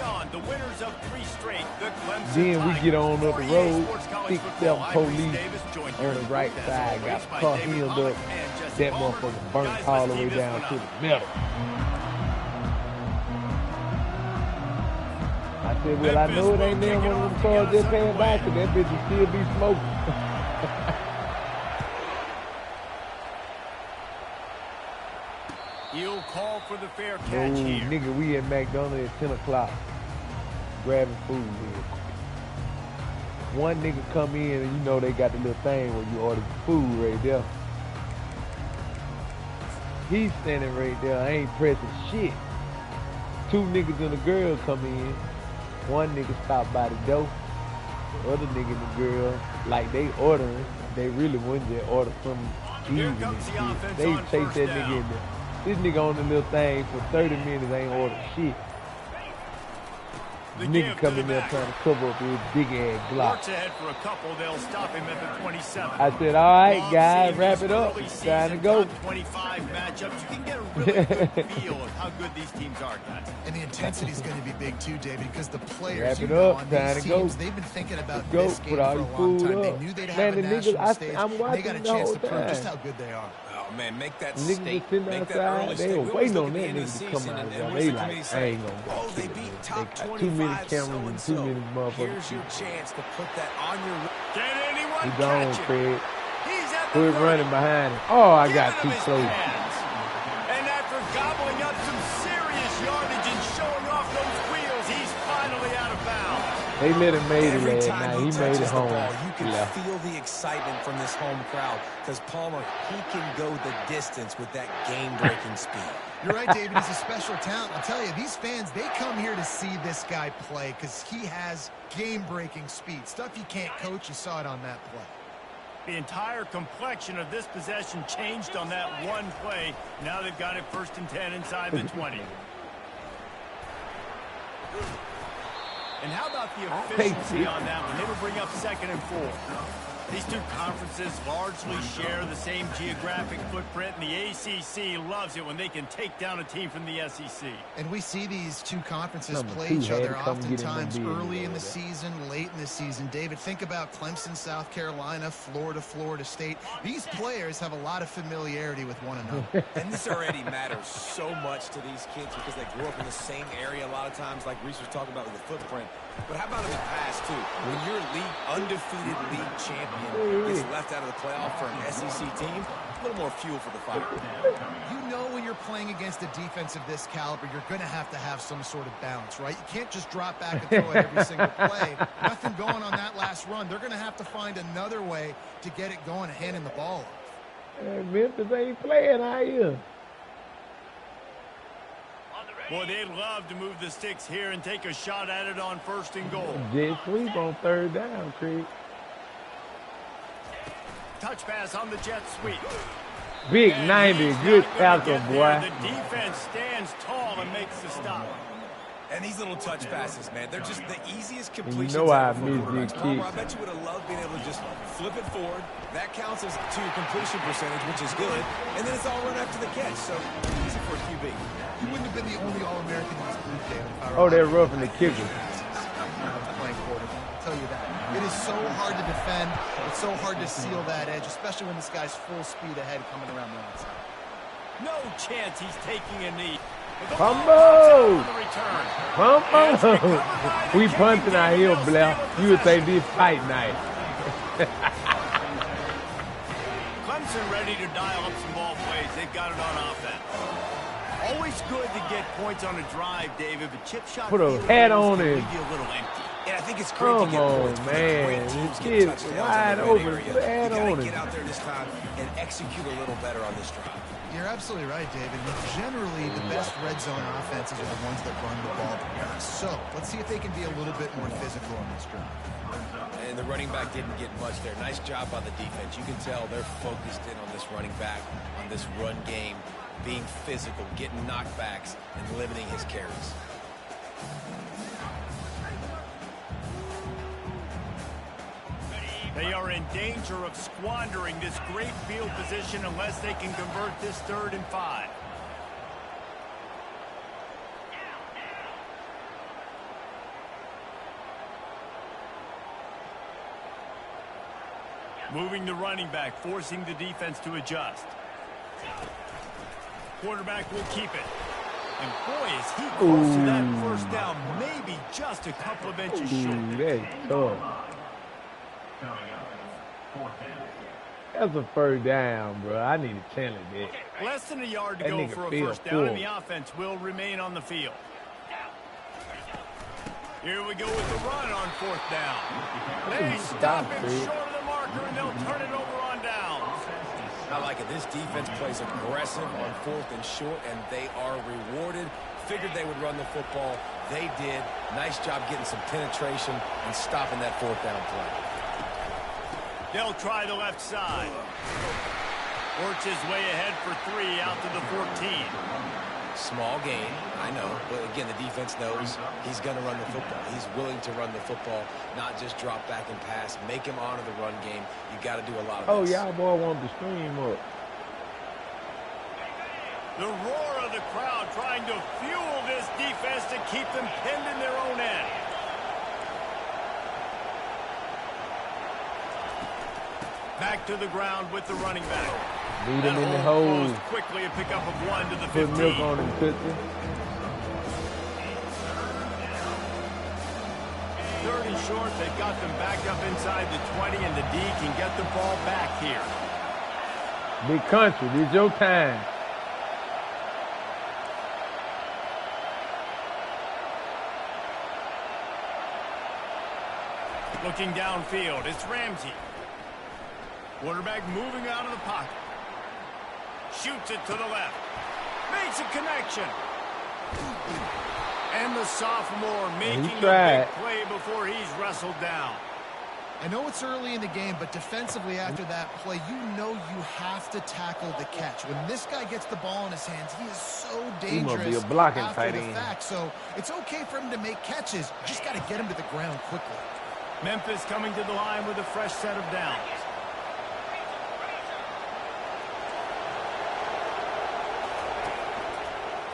on, the winners of 3 straight, the Clemson Then we get on up the road, 6, 7 police on the right side, got car healed up. That motherfucker burnt all the way down to the middle. I said, well, I know it ain't there one of them cars just passed by, because that bitch will still be smoking. He'll call for the fair catch here. Nigga, we at McDonald's at 10 o'clock grabbing food here. One nigga come in and you know they got the little thing where you order the food right there. He's standing right there, I ain't pressing shit. 2 niggas and a girl come in. One nigga stopped by the door. The other nigga and the girl, like they ordering, they really wouldn't just order something easy and shit. They chase that nigga in there. This nigga on the little thing for 30 minutes ain't ordered shit. The nigga come in there trying to cover up his big ass Glock. Ahead for a couple, they'll stop him at the 27. I said, all right, guys, wrap it up. It's time to go. 25 matchups. You can get a really good feel of how good these teams are, guys. And the intensity is going to be big too, David, because the players, wrap it up, on these teams, they've been thinking about go. this game Put all for a your long food time. up. They knew they'd have Man, a the national niggas, stage. I'm watching they got a the whole chance to prove time. just how good they are. Oh man, make that niggas state. sitting Make that outside, early they state. were We waiting always on look that at the end of nigga the to come season, out and there. what They does the like, committee I say? ain't gonna go. Oh, they beat top got 25 too many cameras and too so-and-so. many motherfuckers. Here's your chance to put that on your. Can anyone He gone, catch it? Craig. He's at the Quit 30. running behind him. Oh, I got too Giving him his close. pads. And after gobbling up some serious yardage and showing off those wheels, he's finally out of bounds. They let him make it Every last time night. he He made touches it the home. ball, you can Yeah. feel the excitement from this home crowd because Palmer, he can go the distance with that game-breaking speed. You're right, David. He's a special talent. I'll tell you, these fans, they come here to see this guy play because he has game-breaking speed. Stuff you can't coach. You saw it on that play. The entire complexion of this possession changed on that one play. Now they've got it 1st and 10 inside the 20. And how about the efficiency on that one? It'll bring up 2nd and 4. These two conferences largely share the same geographic footprint, and the ACC loves it when they can take down a team from the SEC. And we see these two conferences Number play 2 each had other to come get him oftentimes them big early in the over there. season, late in the season. David, think about Clemson, South Carolina, Florida, Florida State. These players have a lot of familiarity with one another. And this already matters so much to these kids because they grew up in the same area a lot of times, like Reese was talking about with the footprint. But how about in the past, too? When your undefeated league champion gets left out of the playoff for an SEC team, a little more fuel for the fire. You know when you're playing against a defense of this caliber, you're going to have some sort of balance, right? You can't just drop back and throw it every single play. Nothing going on that last run. They're going to have to find another way to get it going and handing the ball off. Memphis ain't playing out here. Boy, they'd love to move the sticks here and take a shot at it on 1st and goal. Jet sweep on 3rd down, Craig. Touch pass on the jet sweep. Big And 90, he's good not gonna tackle, get boy. there. The defense stands tall and makes the stop. And these little touch passes, man, they're just the easiest You completions know I ever for miss quarterbacks. these Palmer, I kicks. bet you would have loved being able to just flip it forward. That counts as to your completion percentage, which is good. And then it's all run after the catch, so easy for a QB. You wouldn't have been the only All-American in this group, David. Oh, they're roughing the kicker. Playing quarterback. I'll tell you that. It is so hard to defend. It's so hard to seal that edge, especially when this guy's full speed ahead coming around the outside. No chance he's taking a knee. Fumble! Fumble! We punching our heel, Blair. You would say this fight night. Clemson ready to dial up some ball plays. They've got it on offense. Always good to get points on a drive, David, but chip shot Put a hat on leave it. you a little empty. And I think it's great to Come get points. on, When the great man. teams This get kid's touchdowns in wide the red open. area. Put a hat You gotta on get it. out there this time and execute a little better on this drive. You're absolutely right, David. Generally, the best red zone offenses are the ones that run the ball the best. So let's see if they can be a little bit more physical on this drive. And the running back didn't get much there. Nice job by the defense. You can tell they're focused in on this running back, on this run game, being physical, getting knockbacks, and limiting his carries. They are in danger of squandering this great field position unless they can convert this 3rd and 5. Moving the running back, forcing the defense to adjust. Quarterback will keep it. And boy, is he close to that first down. Maybe just a couple of inches short. That's tough. That's a first down, bro. I need to challenge it. Less than a yard to go for a first down, and the offense will remain on the field. Here we go with the run on fourth down. They stop him short of the marker, and they'll turn it over on downs. I like it. This defense plays aggressive on fourth and short, and they are rewarded. Figured they would run the football. They did. Nice job getting some penetration and stopping that fourth down play. They'll try the left side. Works his way ahead for 3 out to the 14. Small gain, I know. But again, the defense knows he's going to run the football. He's willing to run the football, not just drop back and pass. Make him honor the run game. You got to do a lot of this. Oh, y'all boy want to stream up. The roar of the crowd trying to fuel this defense to keep them pinned in their own end. Back to the ground with the running back. Beat him in the hole. Quickly a pickup of 1 to the 15. Put milk on him, Tootsie. 30 short. They've got them back up inside the 20, and the D can get the ball back here. Big country, this is your time. Looking downfield, it's Ramsey. Quarterback moving out of the pocket. Shoots it to the left. Makes a connection. And the sophomore making a big play before he's wrestled down. I know it's early in the game, but defensively after that play, you know you have to tackle the catch. When this guy gets the ball in his hands, he is so dangerous be a blocking after tight the end. fact. So it's okay for him to make catches. You just got to get him to the ground quickly. Memphis coming to the line with a fresh set of downs.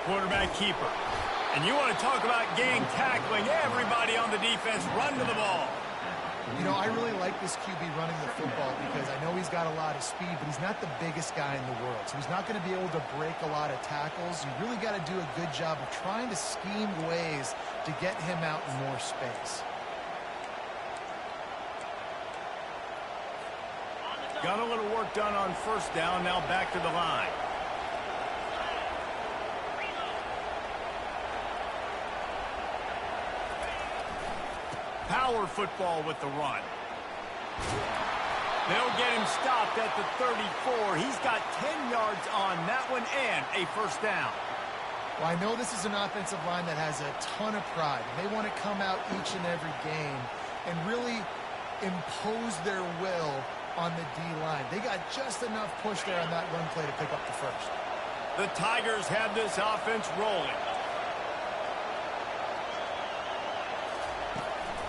Quarterback keeper. And you want to talk about gang tackling. Everybody on the defense run to the ball. You know, I really like this QB running the football because I know he's got a lot of speed, but he's not the biggest guy in the world. So he's not going to be able to break a lot of tackles. You really got to do a good job of trying to scheme ways to get him out in more space. Got a little work done on first down. Now back to the line. Power football with the run. They'll get him stopped at the 34. He's got 10 yards on that one and a first down. Well, I know this is an offensive line that has a ton of pride. They want to come out each and every game and really impose their will on the D-line. They got just enough push there on that run play to pick up the first. The Tigers have this offense rolling.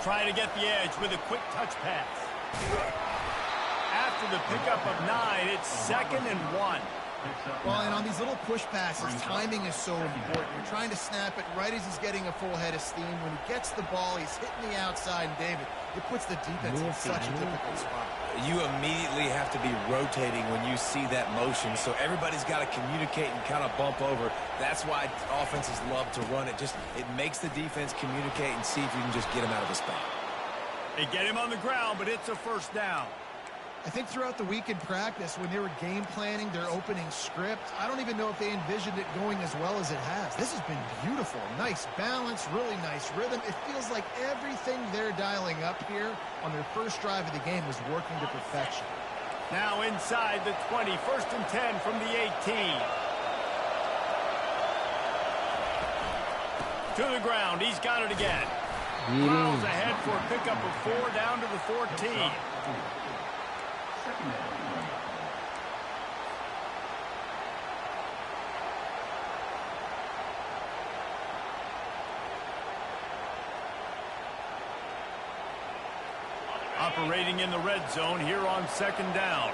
Trying to get the edge with a quick touch pass. After the pickup of 9, it's 2nd and 1. Well, and on these little push passes, timing is so important. You're trying to snap it right as he's getting a full head of steam. When he gets the ball, he's hitting the outside, and David, it puts the defense in such a difficult spot. You immediately have to be rotating when you see that motion, so everybody's got to communicate and kind of bump over. That's why offenses love to run it. It makes the defense communicate and see if you can just get him out of his spot. They get him on the ground, but it's a first down. I think throughout the week in practice, when they were game planning their opening script, I don't even know if they envisioned it going as well as it has. This has been beautiful. Nice balance, really nice rhythm. It feels like everything they're dialing up here on their first drive of the game was working to perfection. Now inside the 20, 1st and 10 from the 18. To the ground, he's got it again. Miles ahead for a pickup of 4 down to the 14. Operating in the red zone here on 2nd down.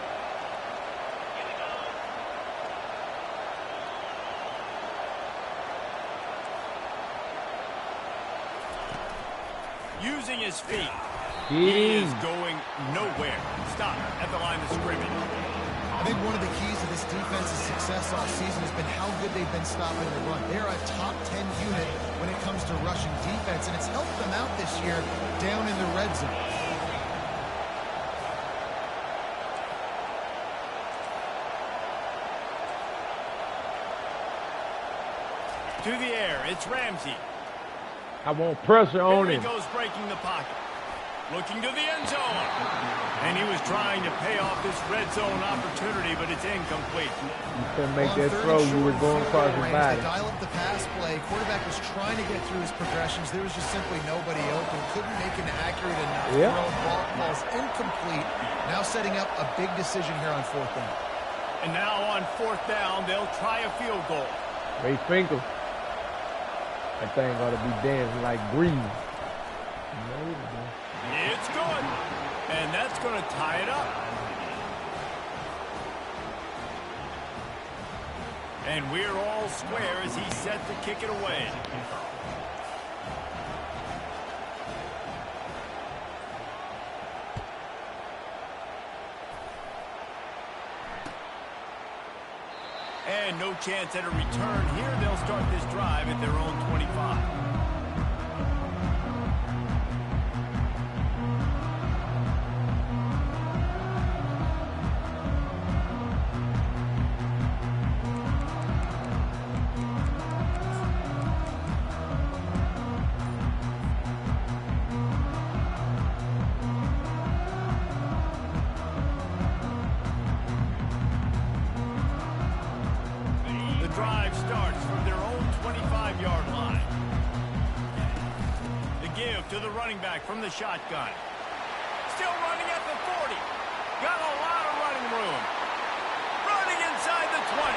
Using his feet. He is going nowhere. Stop at the line of scrimmage. I think one of the keys to this defense's success all season has been how good they've been stopping the run. They're a top 10 unit when it comes to rushing defense, and it's helped them out this year down in the red zone. To the air, it's Ramsey. I want pressure on him. He goes breaking the pocket. Looking to the end zone. And he was trying to pay off this red zone opportunity, but it's incomplete. You couldn't make that throw. You were going across your body. To dial up the pass play, quarterback was trying to get through his progressions. There was just simply nobody open. Couldn't make an accurate enough throw. Ball's incomplete. Now setting up a big decision here on 4th down. And now on 4th down, they'll try a field goal. Ray Finkel. That thing ought to be dancing like green. It's good. And that's going to tie it up. And we're all square as he's set to kick it away. And no chance at a return here. They'll start this drive at their own 25. Drive starts from their own 25-yard line. The give to the running back from the shotgun. Still running at the 40. Got a lot of running room. Running inside the 20.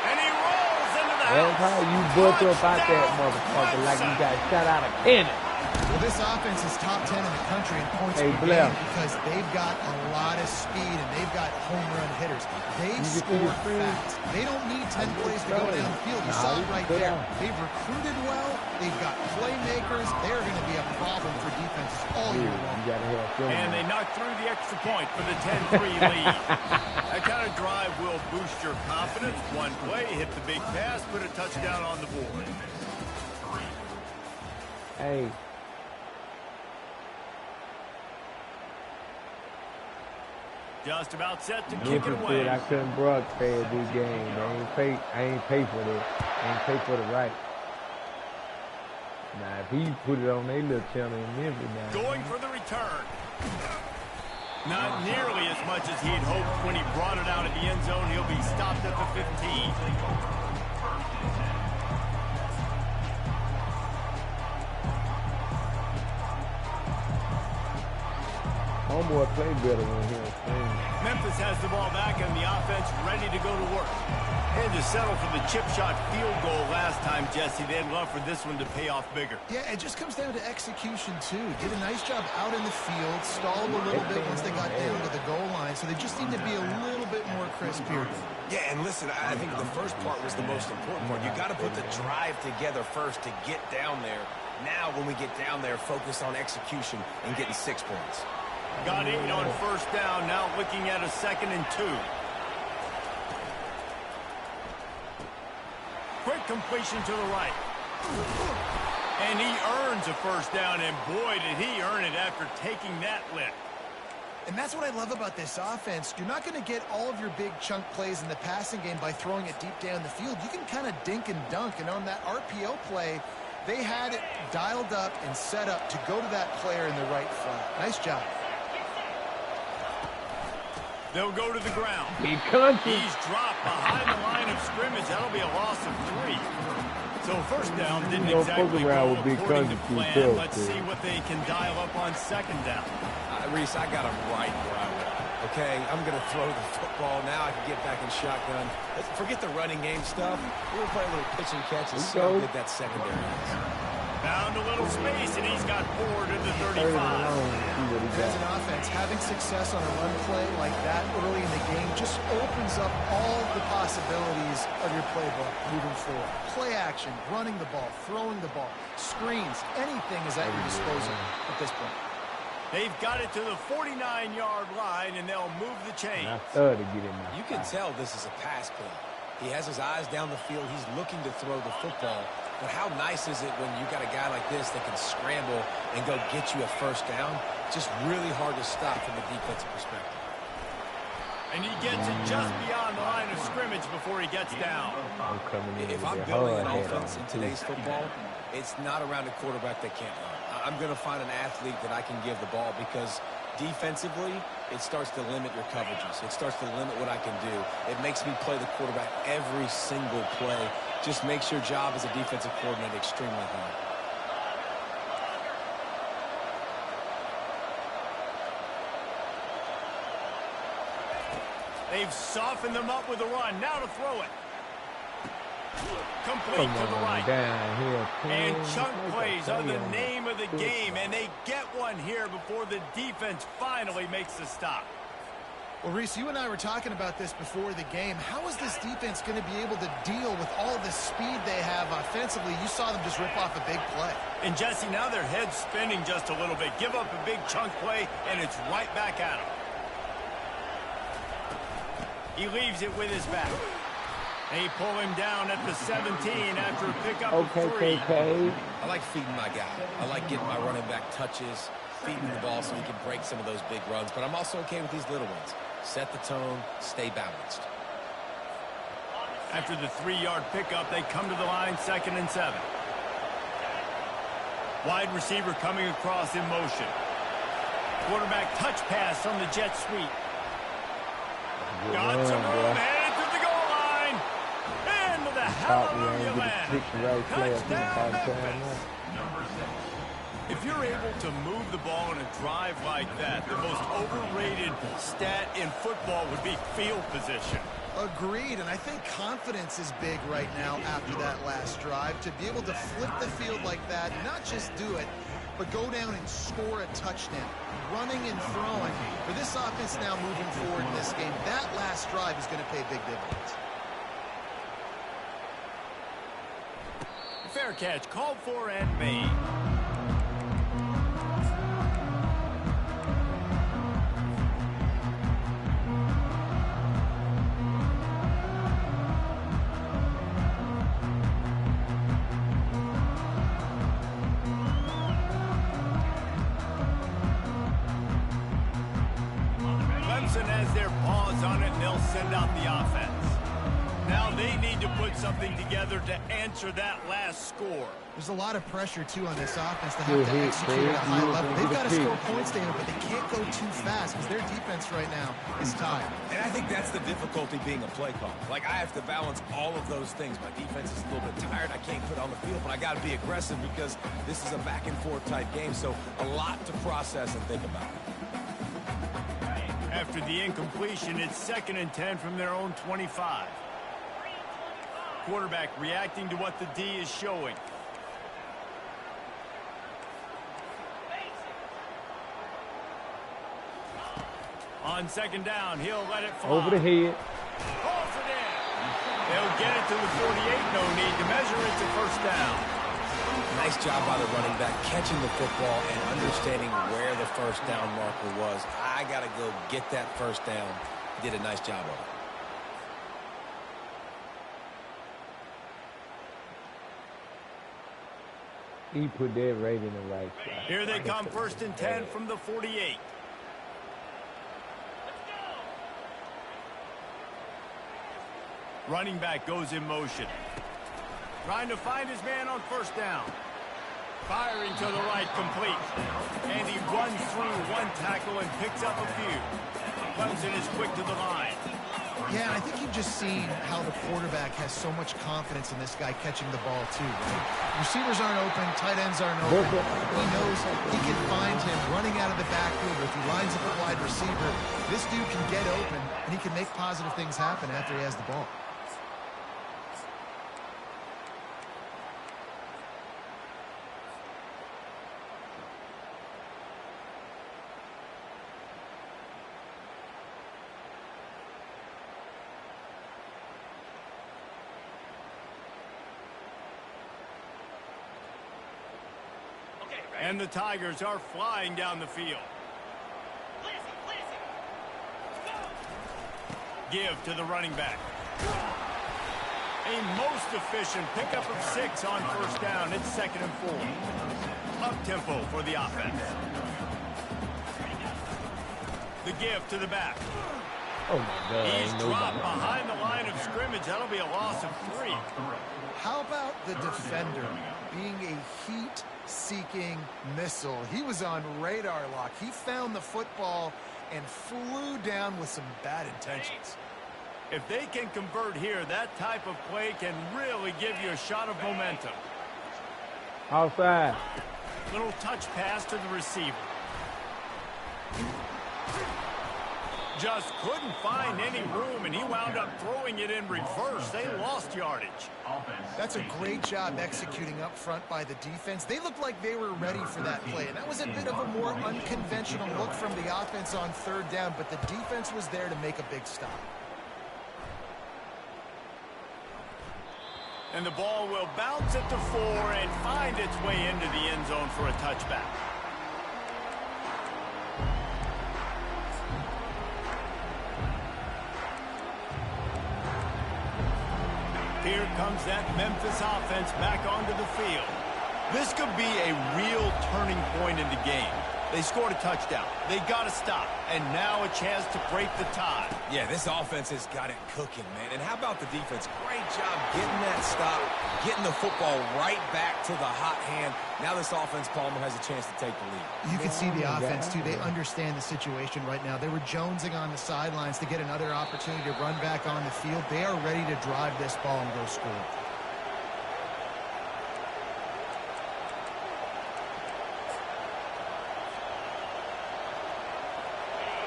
And he rolls into the house. That's how you book up out that motherfucker like you got shot out of cannon. Well, this offense is top 10 in the country in points per game because they've got a lot of speed and they've got home run hitters. They score fast. They don't need 10 plays to go downfield. You saw it right there. They've recruited well. They've got playmakers. They're going to be a problem for defenses all year long. And they knocked through the extra point for the 10-3 lead. That kind of drive will boost your confidence. One play, hit the big pass, put a touchdown on the board. Hey. Just about set to kick it away. I couldn't broadcast this game. I ain't pay for that. I ain't pay for the right. Now, if he put it on their little channel in Memphis now. Going for the return. Not nearly as much as he'd hoped when he brought it out of the end zone. He'll be stopped at the 15. Homeboy played better when he was playing. Memphis has the ball back and the offense ready to go to work. And to settle for the chip shot field goal last time, Jesse. They'd love for this one to pay off bigger. Yeah, it just comes down to execution, too. Did a nice job out in the field, stalled a little bit once they got down to the goal line, so they just need to be a little bit more crisp here. Yeah, and listen, I think the first part was the most important part. You got to put the drive together first to get down there. Now, when we get down there, focus on execution and getting 6 points. Got 8 on first down, now looking at a 2nd and 2. Quick completion to the right. And he earns a first down, and boy, did he earn it after taking that lift. And that's what I love about this offense. You're not going to get all of your big chunk plays in the passing game by throwing it deep down the field. You can kind of dink and dunk, and on that RPO play, they had it dialed up and set up to go to that player in the right flat. Nice job. They'll go to the ground. Big country. He's dropped behind the line of scrimmage. That'll be a loss of 3. So first down didn't exactly go according to plan. Let's see what they can dial up on 2nd down. Reese, I got him right where I want. Okay, I'm going to throw the football. Now I can get back in shotgun. Forget the running game stuff. We'll play a little pitch and catch and see how good that secondary is. Found a little space, and he's got 4 to the 35. As an offense, having success on a run play like that early in the game just opens up all the possibilities of your playbook moving forward. Play action, running the ball, throwing the ball, screens, anything is at your disposal at this point. They've got it to the 49-yard line, and they'll move the chains. I started to get in there. You can tell this is a pass play. He has his eyes down the field. He's looking to throw the football. But how nice is it when you got a guy like this that can scramble and go get you a first down? Just really hard to stop from a defensive perspective. And he gets it just beyond the line of scrimmage before he gets down. If I'm building an offense in today's football, it's not around a quarterback that can't run. I'm going to find an athlete that I can give the ball because defensively, it starts to limit your coverages. It starts to limit what I can do. It makes me play the quarterback every single play. Just makes your job as a defensive coordinator extremely hard. They've softened them up with a run. Now to throw it. Complete to the right. And chunk plays are the name of the game, and they get one here before the defense finally makes the stop. Well, Reese, you and I were talking about this before the game. How is this defense going to be able to deal with all the speed they have offensively? You saw them just rip off a big play. And, Jesse, now their head's spinning just a little bit. Give up a big chunk play, and it's right back at him. He leaves it with his back. They pull him down at the 17 after a pickup of 3. I like feeding my guy. I like getting my running back touches, feeding the ball so he can break some of those big runs. But I'm also okay with these little ones. Set the tone, stay balanced. After the 3-yard pickup, they come to the line, 2nd and 7. Wide receiver coming across in motion. Quarterback touch pass on the jet sweep. Got some room, headed to the goal line. Into the hallelujah land. Touchdown, Memphis. If you're able to move the ball in a drive like that, the most overrated stat in football would be field position. Agreed, and I think confidence is big right now after that last drive. To be able to flip the field like that, not just do it, but go down and score a touchdown. Running and throwing. For this offense now moving forward in this game, that last drive is going to pay big dividends. Fair catch, called for and made. Has their paws on it, and they'll send out the offense. Now they need to put something together to answer that last score. There's a lot of pressure, too, on this offense to have to execute at a high level. They've got to score points, Dana, but they can't go too fast because their defense right now is tired. And I think that's the difficulty being a play caller. Like, I have to balance all of those things. My defense is a little bit tired. I can't put on the field, but I got to be aggressive because this is a back-and-forth type game, so a lot to process and think about. After the incompletion, it's 2nd and 10 from their own 25. Quarterback reacting to what the D is showing. On 2nd down, he'll let it fly. Over the head. Calls it in. They'll get it to the 48. No need to measure it to 1st down. Nice job by the running back, catching the football and understanding where the 1st down marker was. I got to go get that 1st down. He did a nice job of it. He put that right in the right spot. Here they come, 1st and 10 from the 48. Running back goes in motion. Trying to find his man on 1st down. Firing to the right, complete. And he runs through one tackle and picks up a few. Clemson is quick to the line. Yeah, and I think you've just seen how the quarterback has so much confidence in this guy catching the ball, too, right? Receivers aren't open, tight ends aren't open. He knows he can find him running out of the backfield, or if he lines up a wide receiver, this dude can get open, and he can make positive things happen after he has the ball. And the Tigers are flying down the field. Give to the running back. A most efficient pickup of 6 on first down. It's 2nd and 4. Up-tempo for the offense. The give to the back. Oh my God! He's dropped behind the line of scrimmage. That'll be a loss of 3. How about the defender being a heat-seeking missile? He was on radar lock. He found the football and flew down with some bad intentions. If they can convert here, that type of play can really give you a shot of momentum. Outside. Little touch pass to the receiver. Just couldn't find any room, and he wound up throwing it in reverse. They lost yardage. That's a great job executing up front by the defense. They looked like they were ready for that play, and that was a bit of a more unconventional look from the offense on 3rd down, but the defense was there to make a big stop. And the ball will bounce at the 4 and find its way into the end zone for a touchback. Here comes that Memphis offense back onto the field. This could be a real turning point in the game. They scored a touchdown. They got to stop. And now a chance to break the tie. Yeah, this offense has got it cooking, man. And how about the defense? Great job getting that stop, getting the football right back to the hot hand. Now this offense, Palmer, has a chance to take the lead. You can see the offense, too. They understand the situation right now. They were jonesing on the sidelines to get another opportunity to run back on the field. They are ready to drive this ball and go score.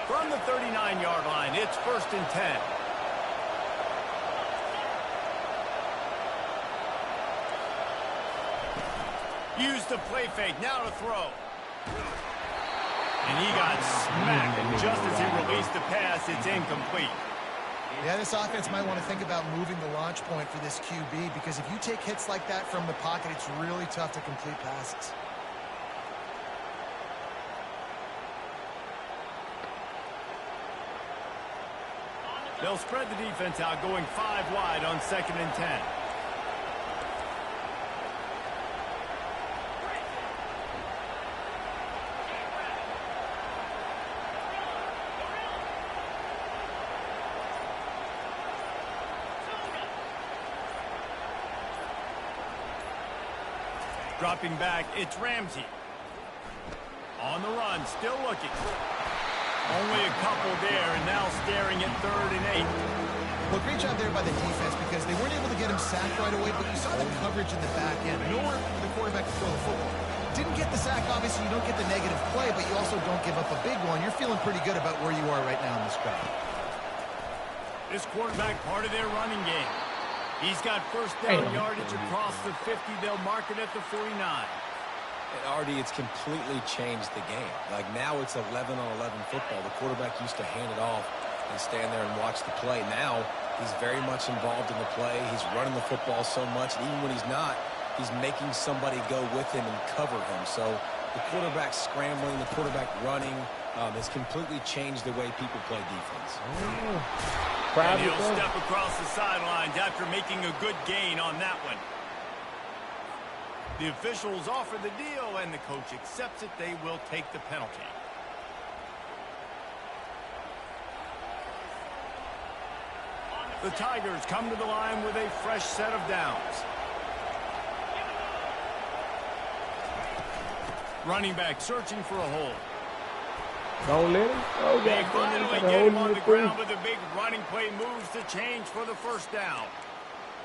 From the 39-yard line, it's 1st and 10. Use the play fake, now to throw. And he got smacked, and just as he released the pass, it's incomplete. Yeah, this offense might want to think about moving the launch point for this QB, because if you take hits like that from the pocket, it's really tough to complete passes. They'll spread the defense out, going 5 wide on 2nd and 10. Dropping back, it's Ramsey. On the run, still looking. Only a couple there, and now staring at 3rd and 8. Well, great job there by the defense, because they weren't able to get him sacked right away, but you saw the coverage in the back end. Nowhere for the quarterback to throw the football. Didn't get the sack, obviously you don't get the negative play, but you also don't give up a big one. You're feeling pretty good about where you are right now in this drive. This quarterback part of their running game. He's got 1st down yardage across the 50. They'll mark it at the 49. And Artie, it's completely changed the game. Like now it's 11-on-11 football. The quarterback used to hand it off and stand there and watch the play. Now he's very much involved in the play. He's running the football so much, and even when he's not, he's making somebody go with him and cover him. So the quarterback scrambling, the quarterback running has completely changed the way people play defense. And he'll step across the sidelines after making a good gain on that one. The officials offer the deal, and the coach accepts it. They will take the penalty. The Tigers come to the line with a fresh set of downs. Running back searching for a hole. Don't let him. Oh, They finally get him on the ground with a big running play. Moves the change for the 1st down.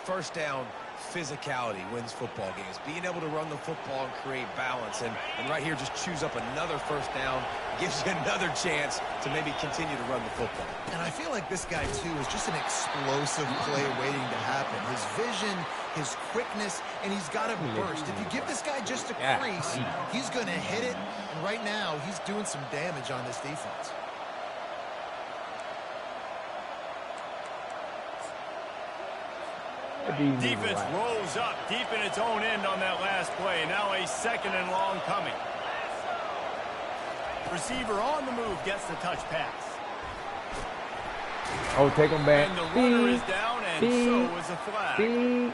1st down, physicality wins football games. Being able to run the football and create balance. And right here, just choose up another 1st down. Gives you another chance to maybe continue to run the football. And I feel like this guy, too, is just an explosive play waiting to happen. His vision, his quickness, and he's got a burst. If you give this guy just a crease, he's going to hit it. And right now, he's doing some damage on this defense. Defense rolls up deep in its own end on that last play. Now a 2nd and long coming. Receiver on the move gets the touch pass. Oh, take him back. And the runner is down, and so is a flag.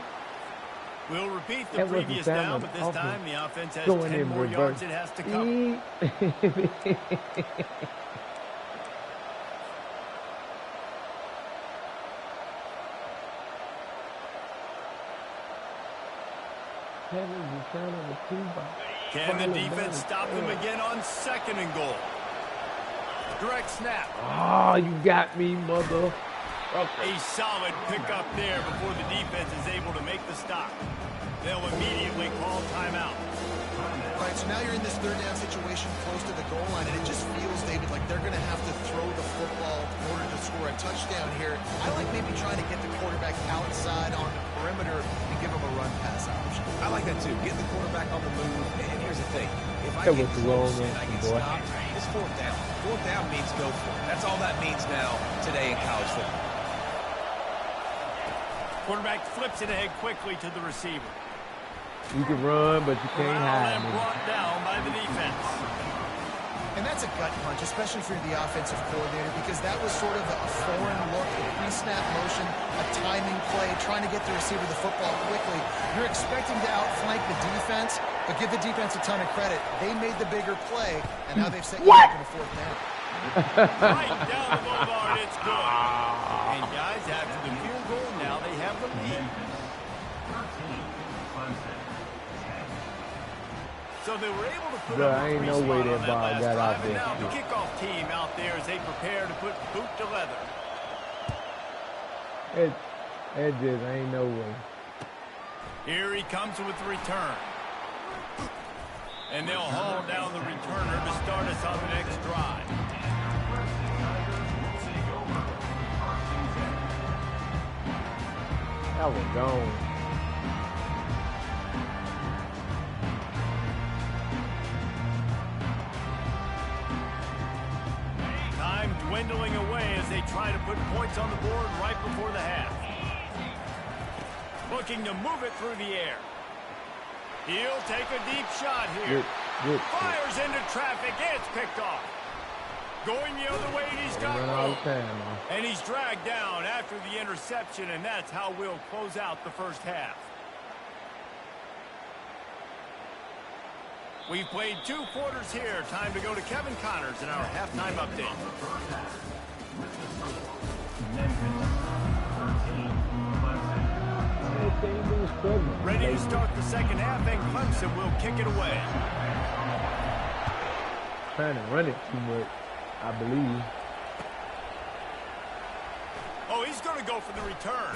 We'll repeat the previous down, but this time the offense has 10 more yards it has to cover. Can the defense stop them again on 2nd and goal? Direct snap. Oh, you got me, mother. A solid pickup there before the defense is able to make the stop. They'll immediately call timeout. All right, so now you're in this 3rd down situation close to the goal line, and it just feels, David, like they're going to have to throw the football in order to score a touchdown here. I like maybe trying to get the quarterback outside on the perimeter and give him a run pass option. I like that too. Get the quarterback on the move. And here's the thing. If I get close and I get stopped, it's 4th down. 4th down means go for it. That's all that means now today in college football. Quarterback flips it ahead quickly to the receiver. You can run, but you can't hide. And brought down by the defense. And that's a gut punch, especially for the offensive coordinator, because that was sort of a foreign look, a pre-snap motion, a timing play, trying to get the receiver the football quickly. You're expecting to outflank the defense, but give the defense a ton of credit. They made the bigger play, and now they've set you up in the 4th down. Right down the boulevard, it's good. And guys, after the field goal, now they have the lead. So they were able to put up a ain't no way that ball got out there. Now the kickoff team out there as they prepare to put boot to leather. It just ain't no way. Here he comes with the return. And they'll haul down the returner to start us on the next drive. That was gone. Time dwindling away as they try to put points on the board right before the half. Looking to move it through the air. He'll take a deep shot here. Good. Fires into traffic. It's picked off. Going the other way, and he's got room. And he's dragged down after the interception, and that's how we'll close out the first half. We've played 2 quarters here. Time to go to Kevin Connors in our halftime update. Ready to start the second half, and Clemson will kick it away. Trying to run it too much, I believe. Oh, he's going to go for the return.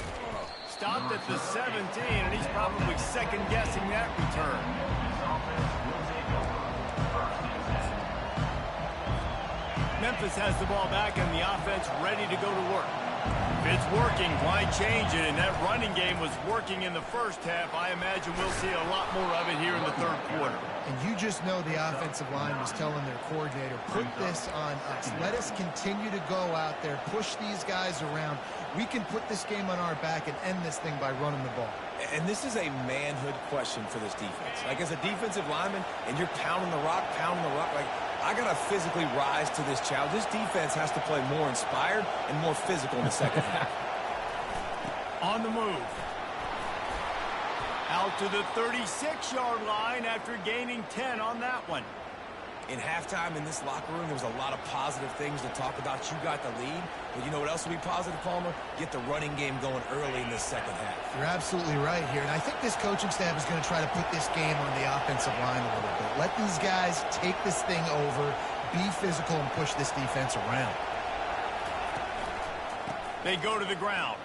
Stopped at the 17, and he's probably second-guessing that return. Memphis has the ball back, and the offense ready to go to work. If it's working, why change it? And that running game was working in the first half. I imagine we'll see a lot more of it here in the 3rd quarter. And you just know the offensive line was telling their coordinator, put this on us. Let us continue to go out there, push these guys around. We can put this game on our back and end this thing by running the ball. And this is a manhood question for this defense. Like, as a defensive lineman, and you're pounding the rock, like, I got to physically rise to this challenge. This defense has to play more inspired and more physical in the second half. On the move. Out to the 36-yard line after gaining 10 on that one. In halftime in this locker room, there was a lot of positive things to talk about. You got the lead. But you know what else will be positive, Palmer? Get the running game going early in this second half. You're absolutely right here. And I think this coaching staff is going to try to put this game on the offensive line a little bit. Let these guys take this thing over, be physical, and push this defense around. They go to the ground.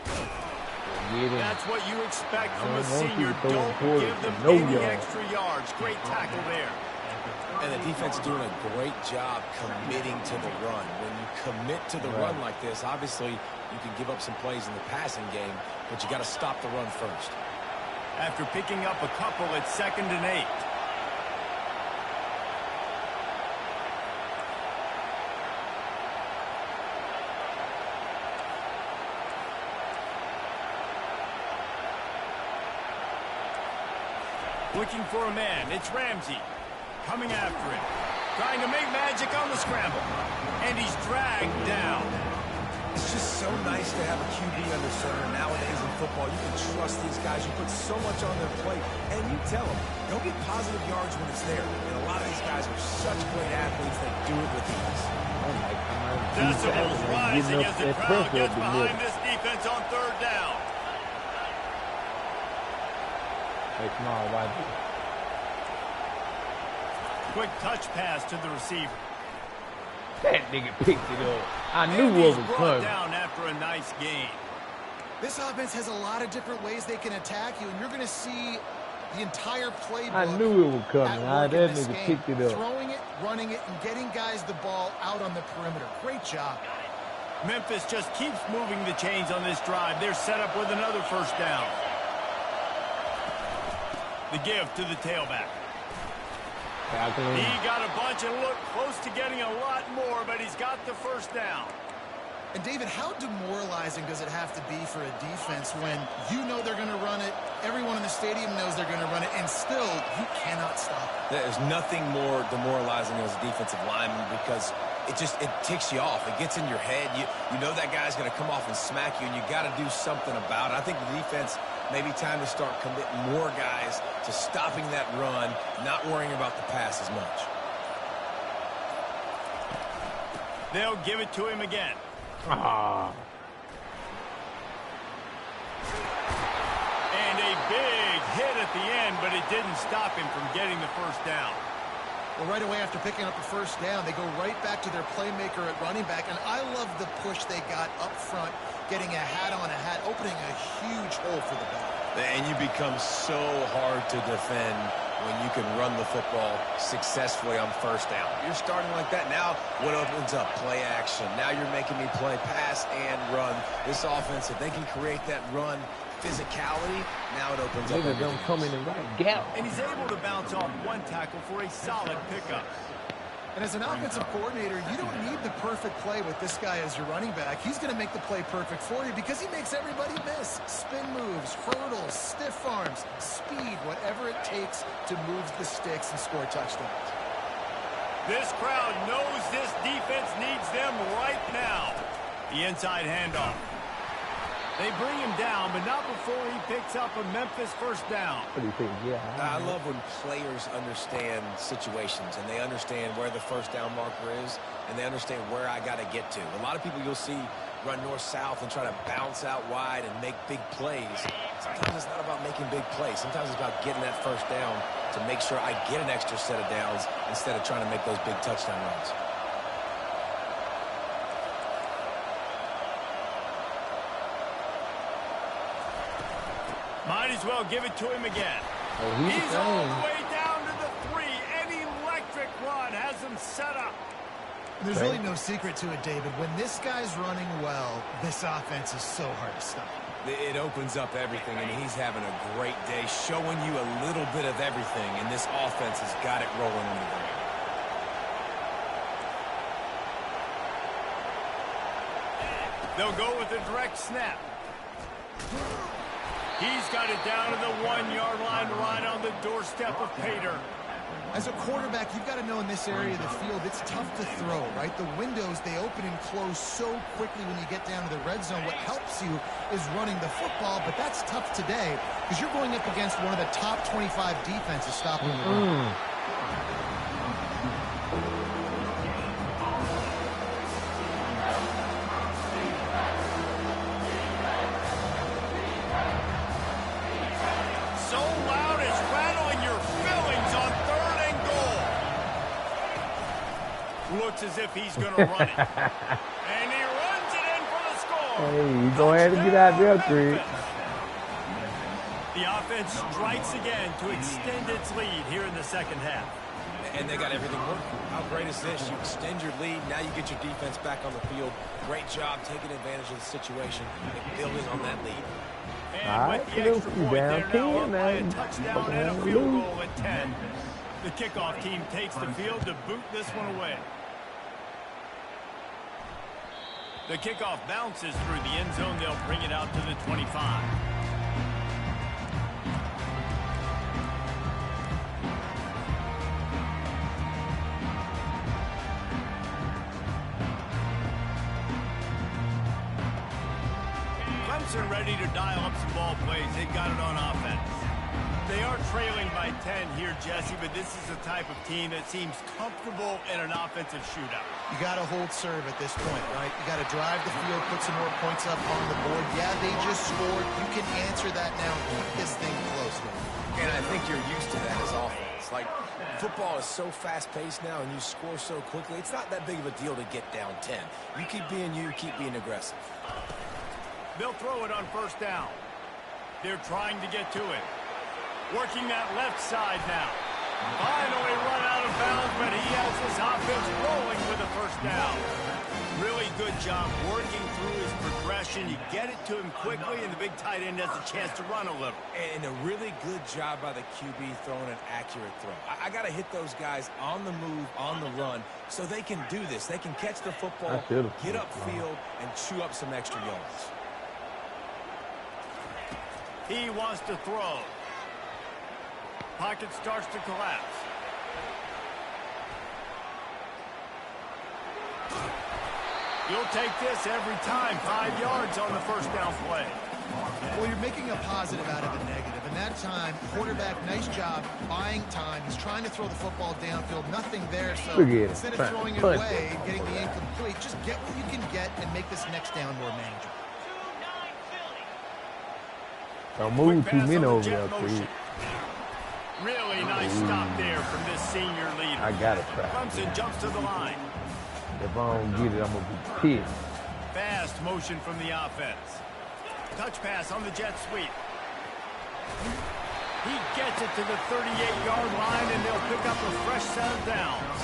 That's what you expect from a senior. Don't give them any extra yards. Great tackle there. And the defense doing a great job committing to the run. When you commit to the run like this, obviously you can give up some plays in the passing game, but you got to stop the run first. After picking up a couple, it's 2nd and 8. Looking for a man. It's Ramsey. Coming after him. Trying to make magic on the scramble. And he's dragged down. It's just so nice to have a QB under center. Nowadays in football, you can trust these guys. You put so much on their plate, and you tell them, go get positive yards when it's there. And a lot of these guys are such great athletes that do it with ease. Decibels rising as the crowd gets behind this defense on third down. Hey, come on, wide. Quick touch pass to the receiver. That nigga picked it up. I knew what was coming. Down after a nice gain. This offense has a lot of different ways they can attack you, and you're going to see the entire playbook. I knew it was coming. That nigga picked it up. Throwing it, running it, and getting guys the ball out on the perimeter. Great job. Memphis just keeps moving the chains on this drive. They're set up with another first down. The give to the tailback. He got a bunch and looked close to getting a lot more, but he's got the first down. And, David, how demoralizing does it have to be for a defense when you know they're going to run it, everyone in the stadium knows they're going to run it, and still you cannot stop it? There's nothing more demoralizing as a defensive lineman because it ticks you off. It gets in your head. You know that guy's going to come off and smack you, and you got to do something about it. I think the defense maybe time to start committing more guys to stopping that run, not worrying about the pass as much. They'll give it to him again. Ah. And a big hit at the end, but it didn't stop him from getting the first down. Well, right away after picking up the first down, they go right back to their playmaker at running back, and I love the push they got up front, getting a hat on a hat, opening a huge hole for the ball. And you become so hard to defend when you can run the football successfully on first down. You're starting like that. Now what opens up? Play action. Now you're making me play pass and run. This offense, if they can create that run physicality, now it opens up. Niggas don't come in the right gap. And he's able to bounce off one tackle for a solid pickup. And as an offensive coordinator, you don't need the perfect play with this guy as your running back. He's going to make the play perfect for you because he makes everybody miss. Spin moves, hurdles, stiff arms, speed, whatever it takes to move the sticks and score touchdowns. This crowd knows this defense needs them right now. The inside handoff. They bring him down, but not before he picks up a Memphis first down. What do you think? Yeah. I love when players understand situations and they understand where the first down marker is and they understand where I got to get to. A lot of people you'll see run north-south and try to bounce out wide and make big plays. Sometimes it's not about making big plays. Sometimes it's about getting that first down to make sure I get an extra set of downs instead of trying to make those big touchdown runs. Might as well give it to him again. Oh, he's all the way down to the 3. An electric run has him set up. There's really no secret to it, David. When this guy's running well, this offense is so hard to stop. It opens up everything, and he's having a great day, showing you a little bit of everything, and this offense has got it rolling in the ground. They'll go with a direct snap. He's got it down to the 1-yard line right on the doorstep of Pater. As a quarterback, you've got to know in this area of the field, it's tough to throw, right? The windows, they open and close so quickly when you get down to the red zone. What helps you is running the football, but that's tough today because you're going up against one of the top 25 defenses stopping the run. Looks as if he's going to run it. And he runs it in for the score. Hey, you go ahead and get out there, Craig. The offense strikes again to extend its lead here in the second half. And they got everything working. How great is this? You extend your lead. Now you get your defense back on the field. Great job taking advantage of the situation and building on that lead. And with the extra point, they're now up by a touchdown and a field goal at 10. The kickoff team takes the field to boot this one away. The kickoff bounces through the end zone. They'll bring it out to the 25. Clemson ready to dial up some ball plays. They've got it on offense. They are trailing by 10 here, Jesse, but this is the type of team that seems comfortable in an offensive shootout. You got to hold serve at this point, right? You got to drive the field, put some more points up on the board. Yeah, they just scored. You can answer that now and keep this thing close. And I think you're used to that as offense. Like, football is so fast-paced now and you score so quickly, it's not that big of a deal to get down 10. You keep being you, keep being aggressive. They'll throw it on first down. They're trying to get to it. Working that left side now. Finally run out of bounds, but he has his offense rolling with a first down. Really good job working through his progression. You get it to him quickly, and the big tight end has a chance to run a little. And a really good job by the QB throwing an accurate throw. I got to hit those guys on the move, on the run, so they can do this. They can catch the football, get upfield, and chew up some extra yards. He wants to throw. Pocket starts to collapse. You'll take this every time. 5 yards on the first down play. Well, you're making a positive out of a negative. And that time, quarterback, nice job buying time. He's trying to throw the football downfield. Nothing there. So instead of throwing it away and getting the incomplete, just get what you can get and make this next down more manageable. Don't move too many over there, please. Really nice stop there from this senior leader. I got it. Clemson jumps to the line. If I don't get it, I'm going to be pissed. Fast motion from the offense. Touch pass on the jet sweep. He gets it to the 38-yard line, and they'll pick up a fresh set of downs.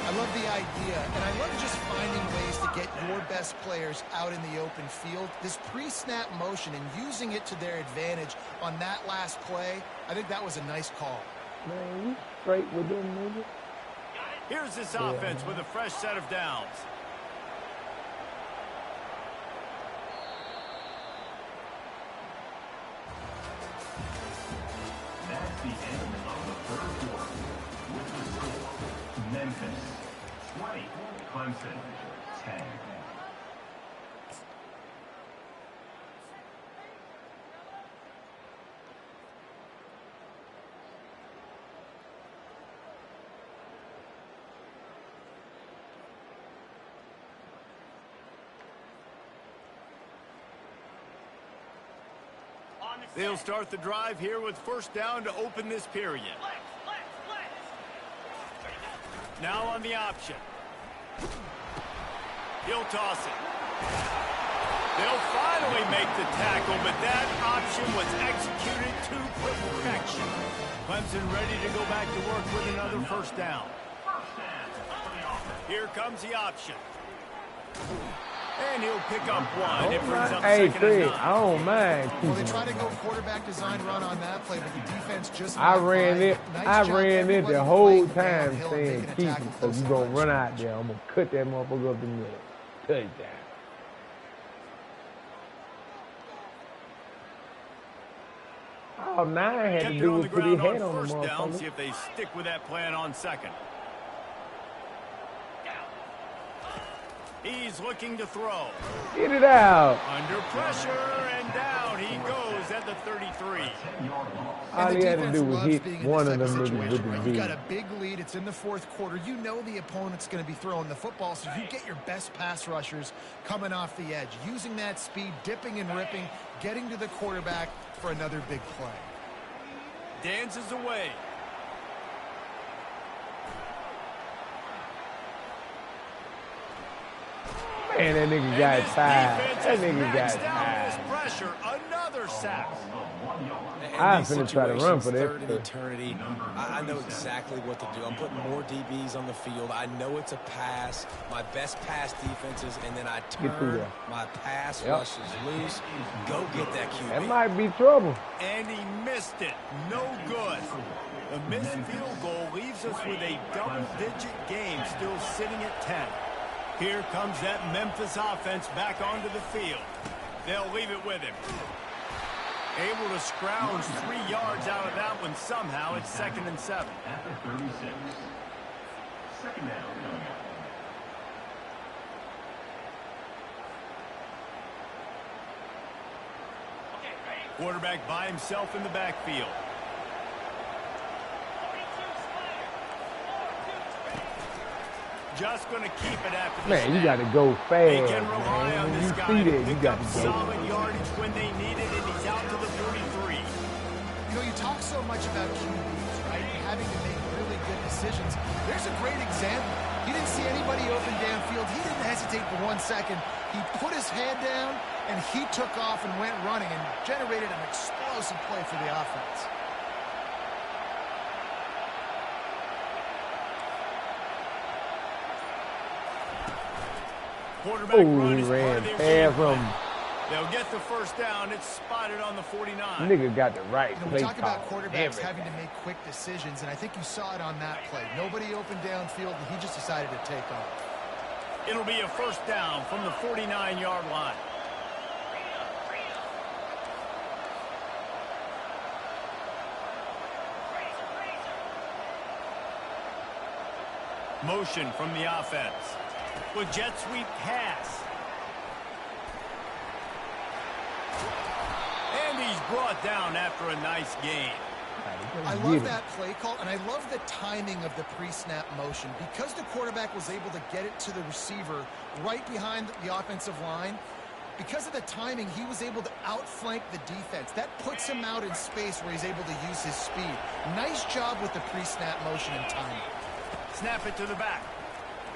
I love the idea, and I love just finding ways to get your best players out in the open field. This pre-snap motion and using it to their advantage on that last play, I think that was a nice call. Man, you straight with them, nigga. Here's this offense with a fresh set of downs. That's the end of the third quarter. With the score, Memphis 20, Clemson 10. They'll start the drive here with first down to open this period. Now on the option. He'll toss it. They'll finally make the tackle, but that option was executed to perfection. Clemson ready to go back to work with another first down. Here comes the option. And he'll pick up one. It brings up second and 9. I don't mind. Well, they try to go quarterback design run on that play, but the defense just I ran it the whole time saying keep it, because you're going to run out there. I'm going to cut that motherfucker up the middle. Touchdown. All 9 had to do was put his head on the motherfucker. See if they stick with that plan on second. He's looking to throw. Get it out. Under pressure, and down he goes at the 33. All he had to do was hit one of them niggas with the You got a big lead. It's in the fourth quarter. You know the opponent's going to be throwing the football, so you get your best pass rushers coming off the edge, using that speed, dipping and ripping, getting to the quarterback for another big play. Dances away. Man, that nigga got tired. That nigga got tired. Pressure, another sack. I'm finna try to run for that. Third in eternity. I know exactly what to do. I'm putting more DBs on the field. I know it's a pass. My best pass defenses, and then I turn my pass rushes loose. Go get that QB. That might be trouble. And he missed it. No good. The missed field goal leaves us with a double-digit game still sitting at 10. Here comes that Memphis offense back onto the field. They'll leave it with him. Able to scrounge 3 yards out of that one somehow. It's 2nd and 7. At the 36. Second down. Quarterback by himself in the backfield. Just going to keep it after the Man, snap. you got to go fast, They can rely man. on When this you guy see to that, you pick got up to go. solid yardage when they need it, and he's out to the 43. You know, you talk so much about QBs, right? Having to make really good decisions. There's a great example. He didn't see anybody open downfield. He didn't hesitate for 1 second. He put his head down, and he took off and went running and generated an explosive play for the offense. Quarterback run he is part ran of their past game plan. him. They'll get the first down. It's spotted on the 49. Nigga got the right You know, we play talk about call. quarterbacks having to make quick decisions, and I think you saw it on that play. Nobody opened downfield, and he just decided to take off. It'll be a first down from the 49-yard line. Motion from the offense. With jet sweep pass. And he's brought down after a nice gain. I love that play call, and I love the timing of the pre-snap motion. Because the quarterback was able to get it to the receiver right behind the offensive line, because of the timing, he was able to outflank the defense. That puts him out in space where he's able to use his speed. Nice job with the pre-snap motion and timing. Snap it to the back.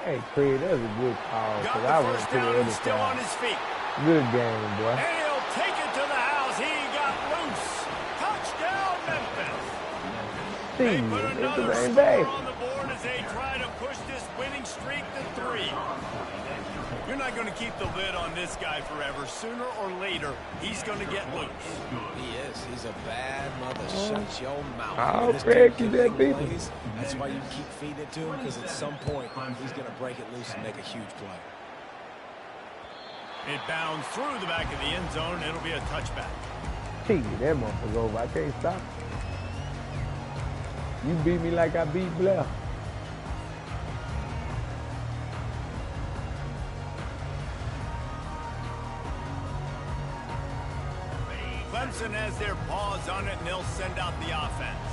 Hey, Craig, that was a good call. Got I the went first to the down other and still on side. his feet. Good game, boy. And he'll take it to the house. He got loose. Touchdown, Memphis. They put It's another the same score day. on the board as they try to push this winning streak to 3. You're not going to keep the lid on this guy forever. Sooner or later, he's going to get loose. He is. He's a bad mother. Shut your mouth. Oh, When this Craig, dude you gets that big people. plays, that's why you keep feeding it to him, because at some point, he's going to break it loose and make a huge play. It bounds through the back of the end zone. It'll be a touchback. Gee, that motherfucker over. I can't stop. You beat me like I beat Blair. Clemson has their paws on it, and they'll send out the offense.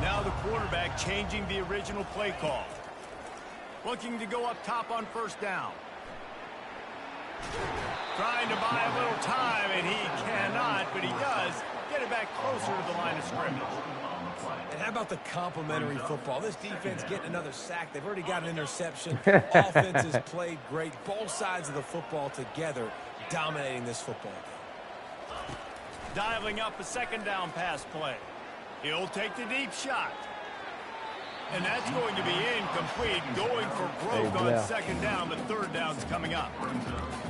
Now the quarterback changing the original play call. Looking to go up top on first down. Trying to buy a little time, and he cannot, but he does get it back closer to the line of scrimmage. And how about the complimentary football? This defense getting another sack. They've already got an interception. Offense has played great. Both sides of the football together dominating this football game. Dialing up a second down pass play. He'll take the deep shot. And that's going to be incomplete. Going for broke on second down, but third down's coming up.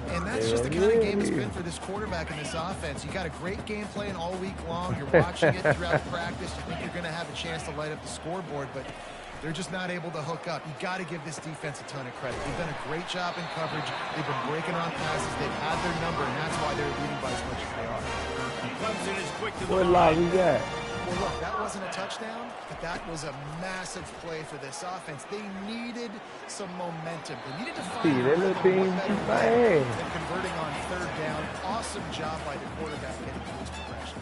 And that's just the kind of game it's been for this quarterback and this offense. You got a great game plan all week long. You're watching it throughout practice. You think you're going to have a chance to light up the scoreboard, but they're just not able to hook up. You got to give this defense a ton of credit. They've done a great job in coverage. They've been breaking on passes. They've had their number, and that's why they're leading by as much as they are. Clemson is quick to the What line. line we got? Well, look, that wasn't a touchdown, but that was a massive play for this offense. They needed some momentum. They needed to find See, that little team better keep way playing. than converting on third down. Awesome job by the quarterback getting to this progression.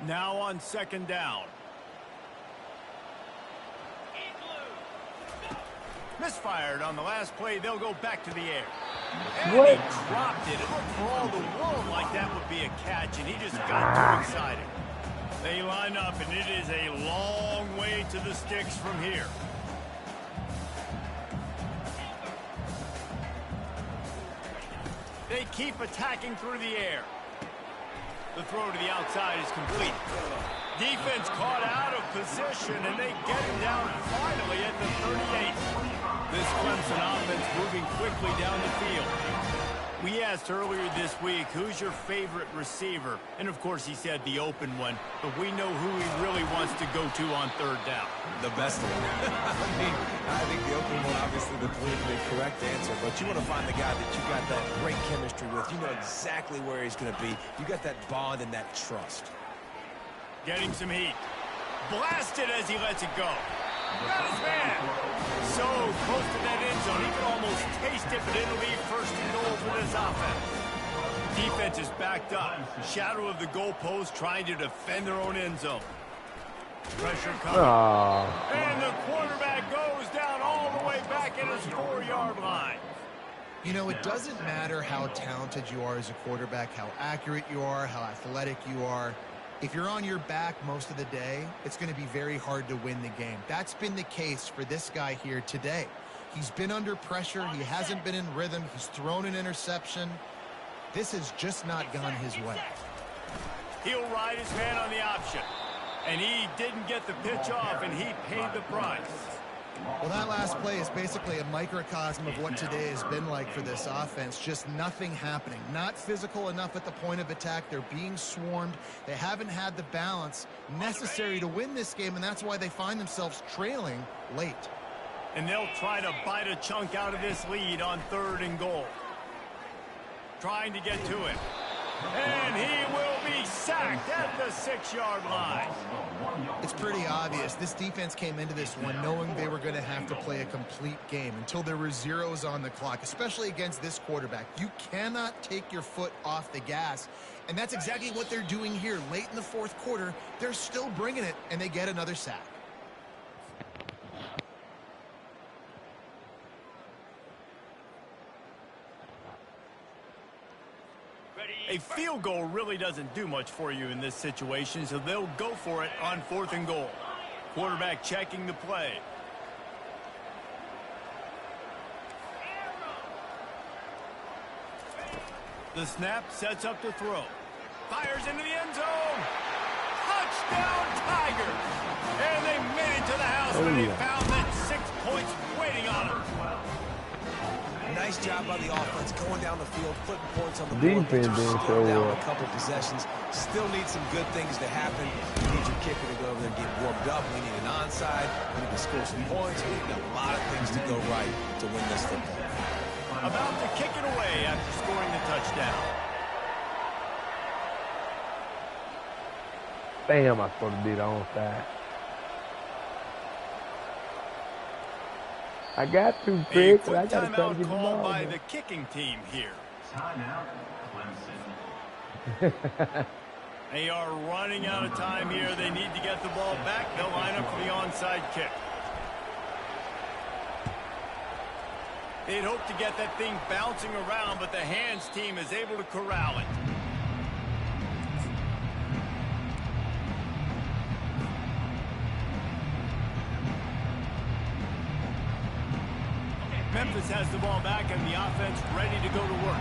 Now on second down. Misfired on the last play. They'll go back to the air. And What? he dropped it. It looked for all the world like that would be a catch, and he just got too excited. They line up, and it is a long way to the sticks from here. They keep attacking through the air. The throw to the outside is complete. Defense caught out of position, and they get him down finally at the 38. This Clemson offense moving quickly down the field. We asked earlier this week, who's your favorite receiver? And, of course, he said the open one. But we know who he really wants to go to on third down. The best one. I think the open one, obviously, the correct answer. But you want to find the guy that you got that great chemistry with. You know exactly where he's going to be. You got that bond and that trust. Getting some heat. Blasted as he lets it go. Got his man. So close to that end zone. He can almost taste it, but it'll be first and goal for this offense. Defense is backed up. Shadow of the goalpost trying to defend their own end zone. Pressure coming. And the quarterback goes down all the way back at his 4-yard line. You know, it doesn't matter how talented you are as a quarterback, how accurate you are, how athletic you are. If you're on your back most of the day, it's going to be very hard to win the game. That's been the case for this guy here today. He's been under pressure. He hasn't been in rhythm. He's thrown an interception. This has just not gone his way. He'll ride his man on the option. And he didn't get the pitch off, and he paid the price. Well, that last play is basically a microcosm of what today has been like for this offense. Just nothing happening. Not physical enough at the point of attack. They're being swarmed. They haven't had the balance necessary to win this game, and that's why they find themselves trailing late. And they'll try to bite a chunk out of this lead on 3rd and goal. Trying to get to it. And he will be sacked at the 6-yard line. It's pretty obvious. This defense came into this one knowing they were going to have to play a complete game until there were zeros on the clock, especially against this quarterback. You cannot take your foot off the gas, and that's exactly what they're doing here. Late in the 4th quarter, they're still bringing it, and they get another sack. A field goal really doesn't do much for you in this situation, so they'll go for it on 4th and goal. Quarterback checking the play. The snap sets up the throw. Fires into the end zone. Touchdown, Tigers! And they made it to the house when they found that 6 points waiting on them. Nice job by the offense going down the field, putting points on the board. Defense didn't show down up. a couple possessions. Still need some good things to happen. You need your kicker to go over there and get warmed up. We need an onside. We need to score some points. We need a lot of things to go right to win this football. About to kick it away after scoring the touchdown. Damn, I supposed to be the onside. I got to, A Craig. quick I got to try to timeout get the called ball. by the kicking team here. Timeout, Clemson. They are running out of time here. They need to get the ball back. They'll line up for the onside kick. They'd hope to get that thing bouncing around, but the hands team is able to corral it. Memphis has the ball back and the offense ready to go to work.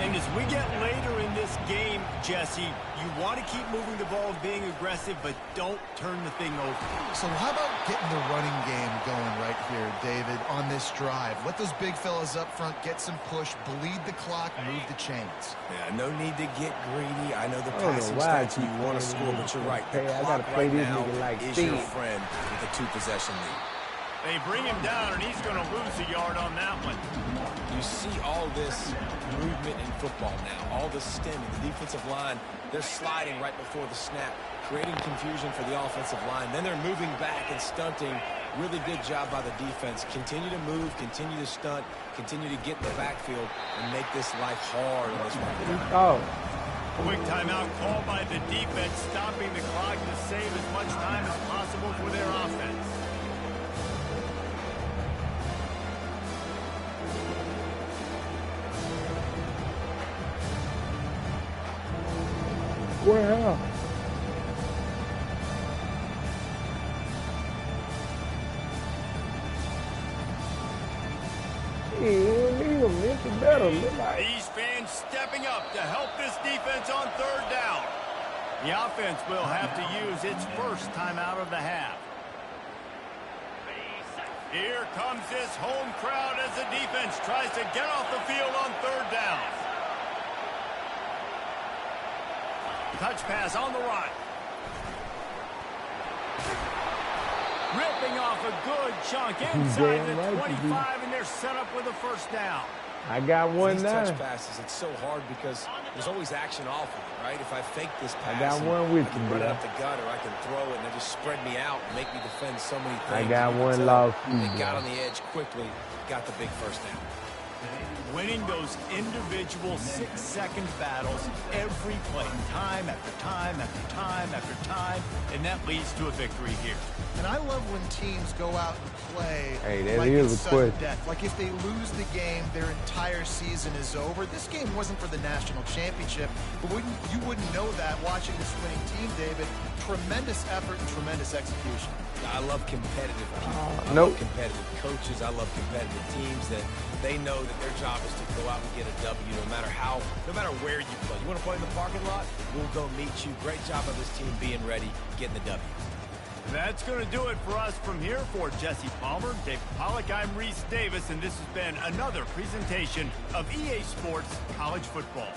And as we get later in this game, Jesse, you want to keep moving the ball and being aggressive, but don't turn the thing over. So how about getting the running game going right here, David, on this drive? Let those big fellas up front get some push, bleed the clock, move the chains. Yeah, no need to get greedy. I know the I don't know passing why I stats and keep you want to playing score, this. but you're right. The Hey, I clock gotta play right this now nigga like is your Steve. friend with a 2-possession lead. They bring him down, and he's going to lose a yard on that one. You see all this movement in football now, all the stemming, the defensive line, they're sliding right before the snap, creating confusion for the offensive line. Then they're moving back and stunting. Really good job by the defense. Continue to move, continue to stunt, continue to get in the backfield, and make this life hard on this one. Oh, Quick timeout called by the defense, stopping the clock to save as much time as possible for their offense. well. He need him. It's better. Look like. These fans stepping up to help this defense on 3rd down. The offense will have to use its first timeout of the half. Here comes this home crowd as the defense tries to get off the field on 3rd down. touch pass on the run. Ripping off a good chunk inside the 25, and they're set up with a first down. I got one These now. touch passes, it's so hard because there's always action off of it, right? If I fake this pass, I got one with I can you, run it bro. up the gut, or I can throw it and they just spread me out and make me defend so many things. I got You can one tell lost They too, got bro. on the edge quickly, got the big first down. Winning those individual 6-second battles every play, time after time after time after time, and that leads to a victory here. And I love when teams go out and play Hey, that like is it's a sudden question. death. Like if they lose the game, their entire season is over. This game wasn't for the national championship, but you wouldn't know that watching this winning team, David. Tremendous effort and tremendous execution. I love competitive people. I Nope. love competitive coaches. I love competitive teams that they know that their job is to go out and get a W no matter where you play. You want to play in the parking lot? We'll go meet you. Great job of this team being ready, getting the W. That's going to do it for us from here. For Jesse Palmer, Dave Pollack, I'm Reese Davis, and this has been another presentation of EA Sports College Football.